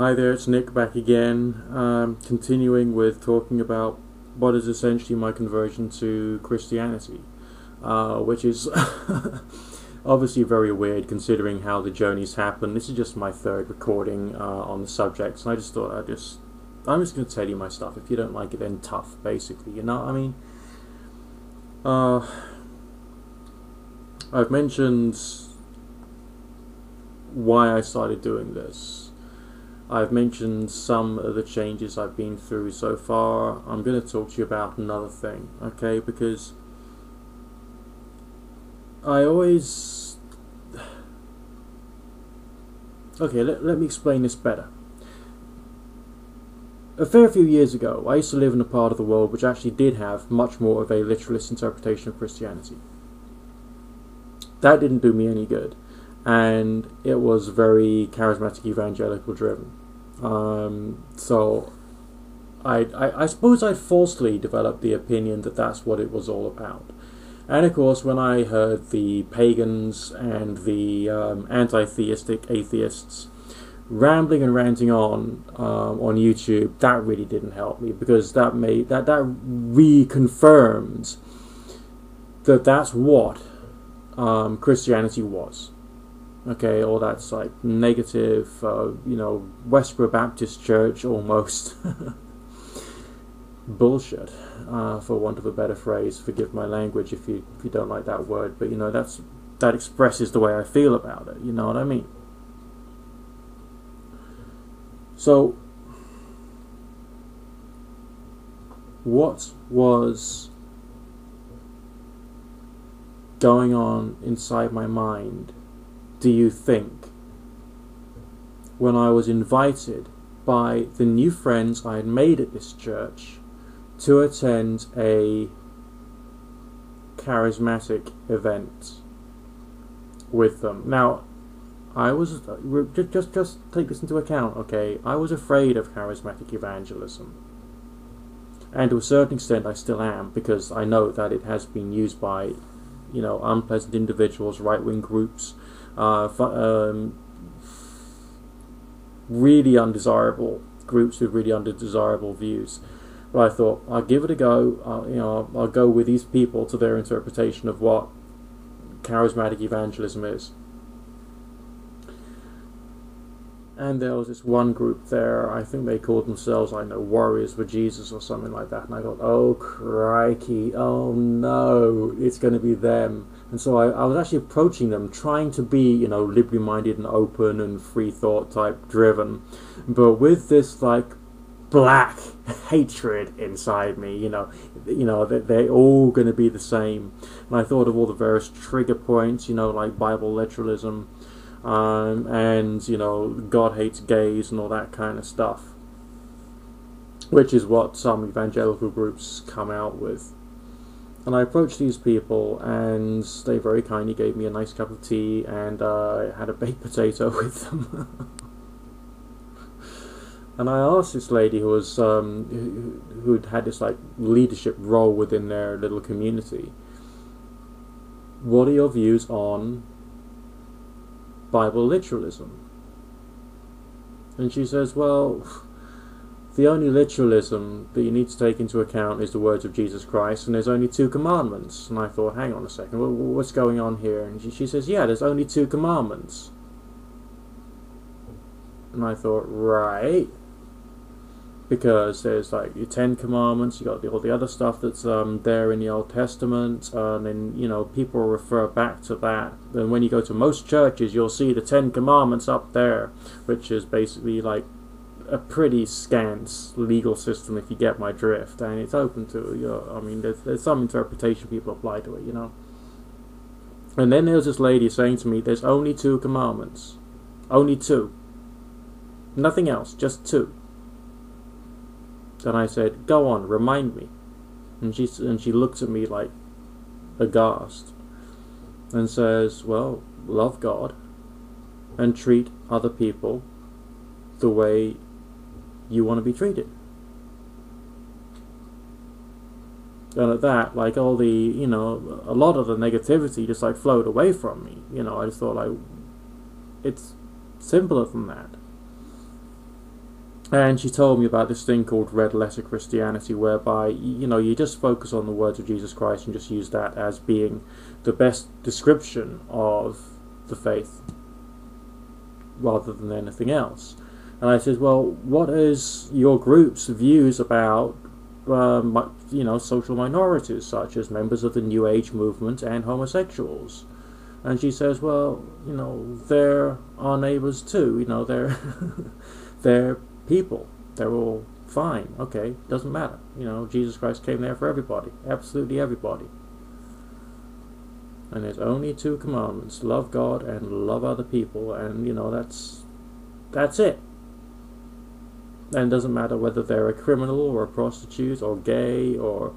Hi there, it's Nick back again, continuing with talking about what is essentially my conversion to Christianity, which is obviously very weird considering how the journeys happen. This is just my third recording on the subject, and I just thought I'm just going to tell you my stuff. If you don't like it, then tough, basically, you know what I mean? I've mentioned why I started doing this. I've mentioned some of the changes I've been through so far. I'm going to talk to you about another thing, okay? Because I always... Okay, let me explain this better. A fair few years ago, I used to live in a part of the world which actually did have much more of a literalist interpretation of Christianity. That didn't do me any good, and it was very charismatic evangelical driven. So I suppose I falsely developed the opinion that that's what it was all about. And of course, when I heard the pagans and the anti-theistic atheists rambling and ranting on YouTube, that really didn't help me, because that reconfirmed that that's what Christianity was. Okay, all that's like negative, Westboro Baptist Church almost bullshit, for want of a better phrase. Forgive my language if you don't like that word, but that expresses the way I feel about it. You know what I mean? So, what was going on inside my mind, do you think, when I was invited by the new friends I had made at this church to attend a charismatic event with them? Now, I was just take this into account, okay? I was afraid of charismatic evangelism, and to a certain extent I still am, because I know that it has been used by unpleasant individuals, right-wing groups, really undesirable groups with really undesirable views. But I thought, I'll give it a go. I'll go with these people to their interpretation of what charismatic evangelism is. And there was this one group there, I think they called themselves, Warriors for Jesus or something like that. And I thought, oh crikey, oh no, it's going to be them. And so I was actually approaching them, trying to be, liberty-minded and open and free thought type driven, but with this like black hatred inside me. That they're all going to be the same. And I thought of all the various trigger points, like Bible literalism, and God hates gays and all that kind of stuff, which is what some evangelical groups come out with. And I approached these people, and they very kindly gave me a nice cup of tea, and I had a baked potato with them. And I asked this lady who was who'd had this like leadership role within their little community, what are your views on Bible literalism? And she says, well, the only literalism that you need to take into account is the words of Jesus Christ, and there's only 2 commandments. And I thought, hang on a second, what's going on here? And she says, yeah, there's only 2 commandments. And I thought, right, because there's like your 10 commandments, you got all the other stuff that's there in the Old Testament, and then people refer back to that. Then when you go to most churches, you'll see the 10 commandments up there, which is basically like a pretty scant legal system, if you get my drift, and it's open to there's some interpretation people apply to it, And then there's this lady saying to me, there's only 2 commandments, only 2, nothing else, just 2. And I said, go on, remind me. And she looks at me like aghast and says, well, love God and treat other people the way you want to be treated. And at that, like all the, a lot of the negativity just like flowed away from me. I just thought, like, it's simpler than that. And she told me about this thing called red letter Christianity, whereby you just focus on the words of Jesus Christ and just use that as being the best description of the faith, rather than anything else. And I said, well, what is your group's views about social minorities, such as members of the New Age movement and homosexuals? And she says, well, they're our neighbors too. They're they're people. They're all fine. Okay, doesn't matter. Jesus Christ came there for everybody, absolutely everybody. And there's only 2 commandments: love God and love other people. And that's it. And it doesn't matter whether they're a criminal or a prostitute or gay or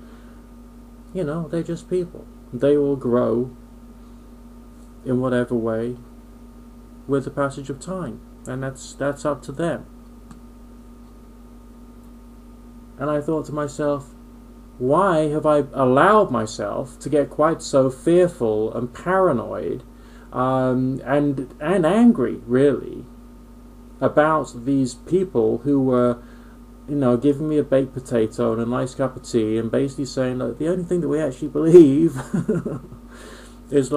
they're just people. They will grow in whatever way with the passage of time, and that's up to them. And I thought to myself, why have I allowed myself to get quite so fearful and paranoid and angry, really, about these people who were giving me a baked potato and a nice cup of tea and basically saying that the only thing that we actually believe is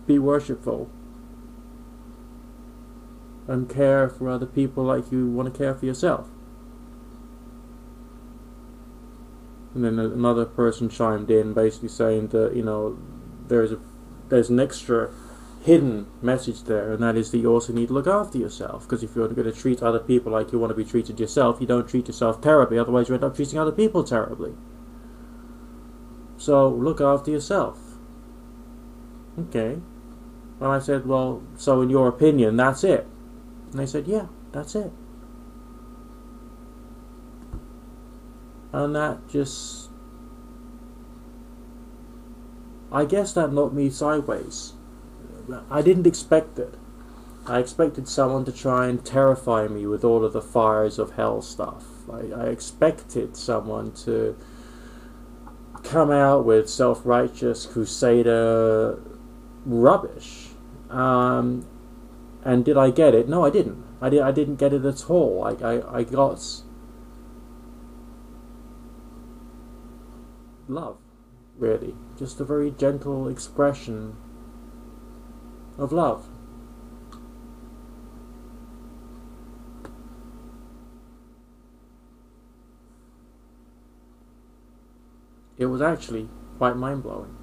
be worshipful and care for other people like you want to care for yourself. And then another person chimed in, basically saying that there's an extra hidden message there, and that is that you also need to look after yourself, because if you're going to treat other people like you want to be treated yourself, you don't treat yourself terribly, otherwise you end up treating other people terribly. So look after yourself. Okay. And I said, well, so in your opinion, that's it? And they said, yeah, that's it. And that just, I guess that knocked me sideways. I didn't expect it. I expected someone to try and terrify me with all of the fires of hell stuff. I expected someone to come out with self-righteous crusader rubbish. And did I get it? No, I didn't. I didn't get it at all. I got love, really. Just a very gentle expression of love. It was actually quite mind-blowing.